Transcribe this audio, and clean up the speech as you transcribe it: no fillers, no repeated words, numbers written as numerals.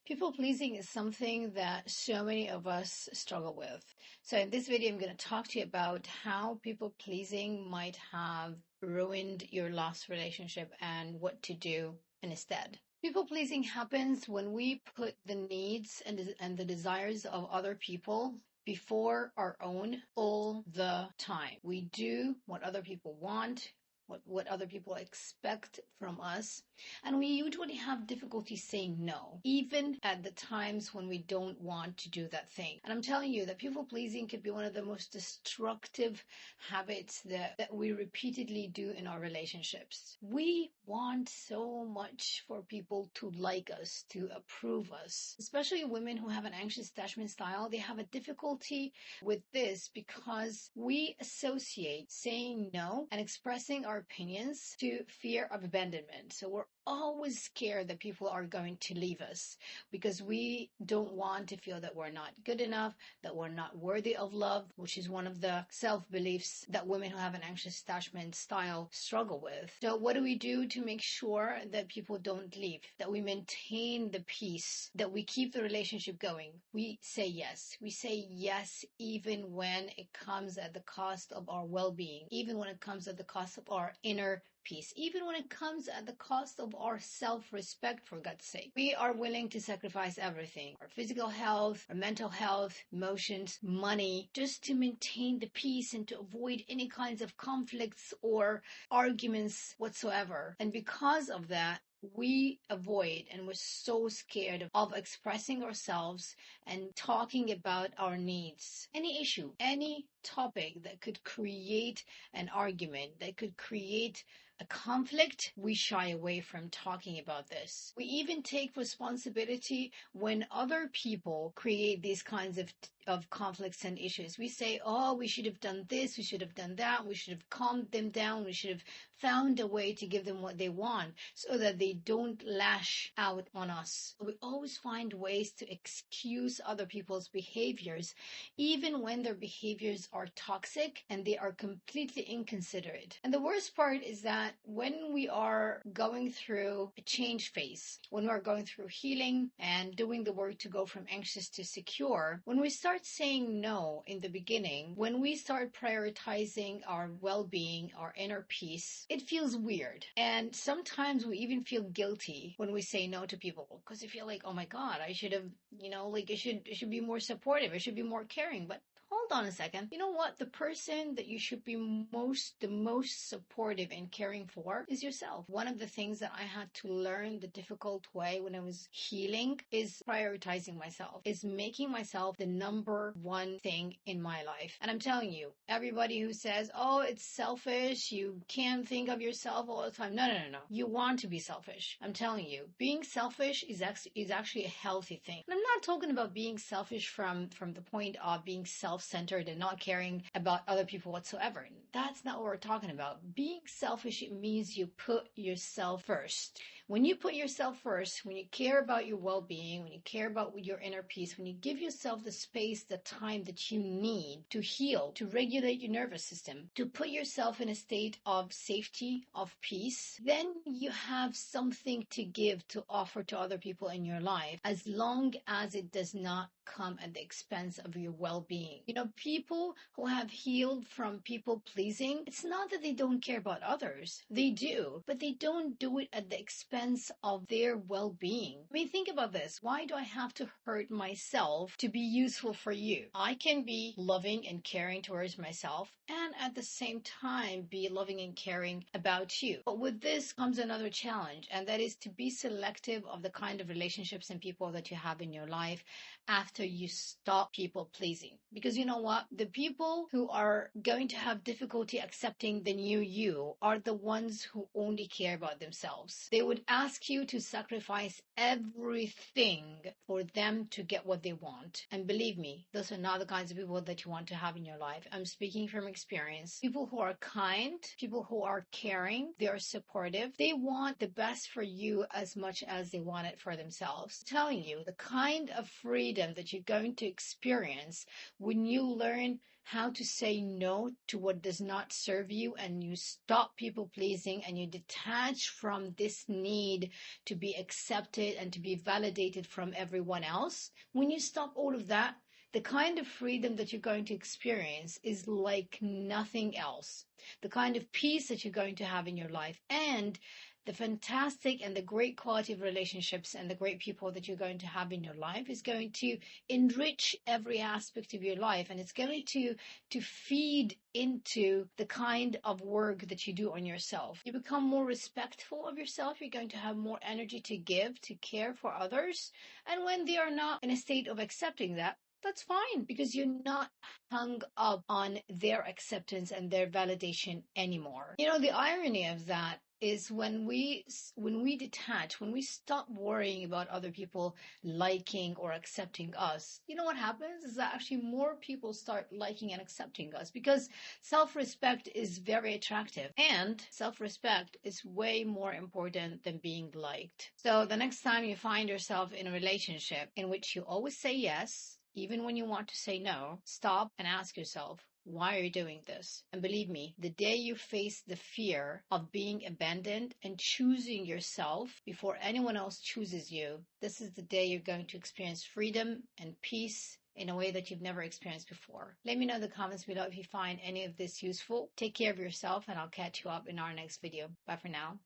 People pleasing is something that so many of us struggle with. So, in this video, I'm going to talk to you about how people pleasing might have ruined your last relationship and what to do instead. People pleasing happens when we put the needs and the desires of other people before our own all the time. We do what other people want, what other people expect from us. And we usually have difficulty saying no, even at the times when we don't want to do that thing. And I'm telling you that people pleasing could be one of the most destructive habits that we repeatedly do in our relationships. We want so much for people to like us, to approve us. Especially women who have an anxious attachment style, they have a difficulty with this because we associate saying no and expressing our opinions to fear of abandonment. So we're always scared that people are going to leave us because we don't want to feel that we're not good enough, that we're not worthy of love, which is one of the self-beliefs that women who have an anxious attachment style struggle with. So what do we do to make sure that people don't leave, that we maintain the peace, that we keep the relationship going? We say yes. We say yes even when it comes at the cost of our well-being, even when it comes at the cost of our inner peace, even when it comes at the cost of our self-respect, for God's sake. We are willing to sacrifice everything, our physical health, our mental health, emotions, money, just to maintain the peace and to avoid any kinds of conflicts or arguments whatsoever. And because of that, we avoid and we're so scared of expressing ourselves and talking about our needs. Any issue, any topic that could create an argument, that could create a conflict, we shy away from talking about this. We even take responsibility when other people create these kinds of conflicts and issues. We say, oh, we should have done this, we should have done that, we should have calmed them down, we should have found a way to give them what they want so that they don't lash out on us. We always find ways to excuse other people's behaviors, even when their behaviors are toxic and they are completely inconsiderate. And the worst part is that when we are going through a change phase, when we're going through healing and doing the work to go from anxious to secure, when we start saying no in the beginning, when we start prioritizing our well-being, our inner peace, it feels weird. And sometimes we even feel guilty when we say no to people because we feel like, oh my God, I should have, it should be more supportive, it should be more caring. But hold on a second. You know what? The person that you should be the most supportive and caring for is yourself. One of the things that I had to learn the difficult way when I was healing is prioritizing myself, is making myself the number one thing in my life. And I'm telling you, everybody who says, oh, it's selfish, you can't think of yourself all the time. No. You want to be selfish. I'm telling you, being selfish is actually a healthy thing. And I'm not talking about being selfish from the point of being self-centered and not caring about other people whatsoever. That's not what we're talking about. Being selfish, it means you put yourself first. When you put yourself first, when you care about your well-being, when you care about your inner peace, when you give yourself the space, the time that you need to heal, to regulate your nervous system, to put yourself in a state of safety, of peace, then you have something to give, to offer to other people in your life, as long as it does not come at the expense of your well-being. People who have healed from people pleasing, it's not that they don't care about others. They do, but they don't do it at the expense of their well-being. I mean, think about this. Why do I have to hurt myself to be useful for you? I can be loving and caring towards myself and at the same time be loving and caring about you. But with this comes another challenge, and that is to be selective of the kind of relationships and people that you have in your life after you stop people pleasing. Because you know what? The people who are going to have difficulty accepting the new you are the ones who only care about themselves. They would ask you to sacrifice everything for them to get what they want. And believe me, those are not the kinds of people that you want to have in your life. I'm speaking from experience. People who are kind, people who are caring, they are supportive. They want the best for you as much as they want it for themselves. I'm telling you, the kind of freedom that you're going to experience when you learn how to say no to what does not serve you, and you stop people pleasing and you detach from this need to be accepted and to be validated from everyone else, when you stop all of that, the kind of freedom that you're going to experience is like nothing else. The kind of peace that you're going to have in your life, and the fantastic and the great quality of relationships and the great people that you're going to have in your life is going to enrich every aspect of your life, and it's going to feed into the kind of work that you do on yourself. You become more respectful of yourself. You're going to have more energy to give, to care for others, and when they are not in a state of accepting that, that's fine, because you're not hung up on their acceptance and their validation anymore. You know, the irony of that is when we detach, when we stop worrying about other people liking or accepting us, you know what happens is that actually more people start liking and accepting us, because self-respect is very attractive, and self-respect is way more important than being liked. So the next time you find yourself in a relationship in which you always say yes, even when you want to say no, stop and ask yourself, why are you doing this? And believe me, the day you face the fear of being abandoned and choosing yourself before anyone else chooses you, this is the day you're going to experience freedom and peace in a way that you've never experienced before. Let me know in the comments below if you find any of this useful. Take care of yourself, and I'll catch you up in our next video. Bye for now.